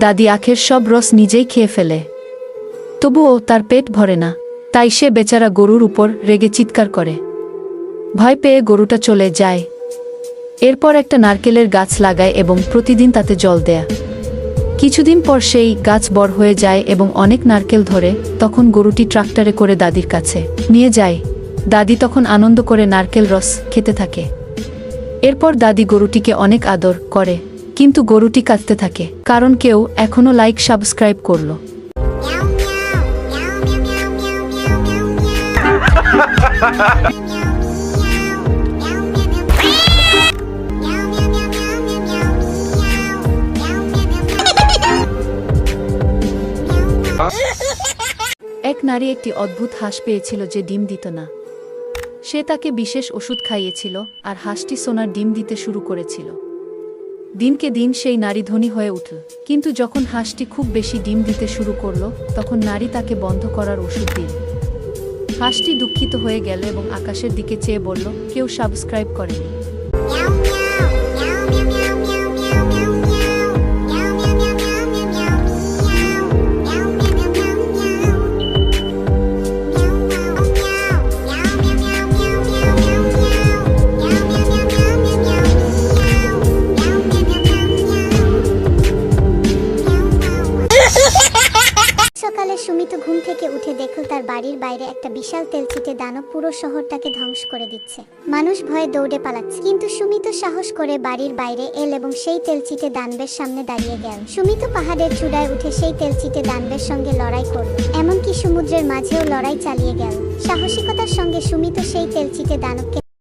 দাদি আখের সব রস নিজেই খেয়ে ফেলে। তবুও তার পেট ভরে না, তাই সে বেচারা গরুর উপর রেগে চিৎকার করে। ভয় পেয়ে গরুটা চলে যায়। এরপর একটা নারকেলের গাছ লাগায় এবং প্রতিদিন তাতে জল দেয়। কিছুদিন পর সেই গাছ বড় হয়ে যায় এবং অনেক নারকেল ধরে। তখন গরুটি ট্রাক্টরে করে দাদির কাছে নিয়ে যায়। দাদি তখন আনন্দ করে নারকেল রস খেতে থাকে। এরপর দাদি গরুটিকে অনেক আদর করে, কিন্তু গরুটি কাঁদতে থাকে, কারণ কেউ এখনো লাইক সাবস্ক্রাইব করলো। এক নারী একটি অদ্ভুত হাঁস পেয়েছিল যে ডিম দিত না। সে তাকে বিশেষ ওষুধ খাইয়েছিল আর হাঁসটি সোনার ডিম দিতে শুরু করেছিল। দিনকে দিন সেই নারী ধনী হয়ে উঠল, কিন্তু যখন হাঁসটি খুব বেশি ডিম দিতে শুরু করলো তখন নারী তাকে বন্ধ করার ওষুধ দিল। হাঁসটি দুঃখিত হয়ে গেল এবং আকাশের দিকে চেয়ে বলল, কেউ সাবস্ক্রাইব করেনি। সকালে সুমিত ঘুম থেকে উঠে দেখল তার বাড়ির বাইরে একটা বিশাল তেলচিটে দানব পুরো শহরটাকে ধ্বংস করে দিচ্ছে। মানুষ ভয়ে দৌড়ে পালাচ্ছে, কিন্তু সুমিত সাহস করে বাড়ির বাইরে এল এবং সেই তেলচিটে দানবের সামনে দাঁড়িয়ে গেল। সুমিত পাহাড়ের চূড়ায় উঠে সেই তেলচিটে দানবের সঙ্গে লড়াই করল, এমনকি সমুদ্রের মাঝেও লড়াই চালিয়ে গেল। সাহসিকতার সঙ্গে সুমিত সেই তেলচিটে দানবকে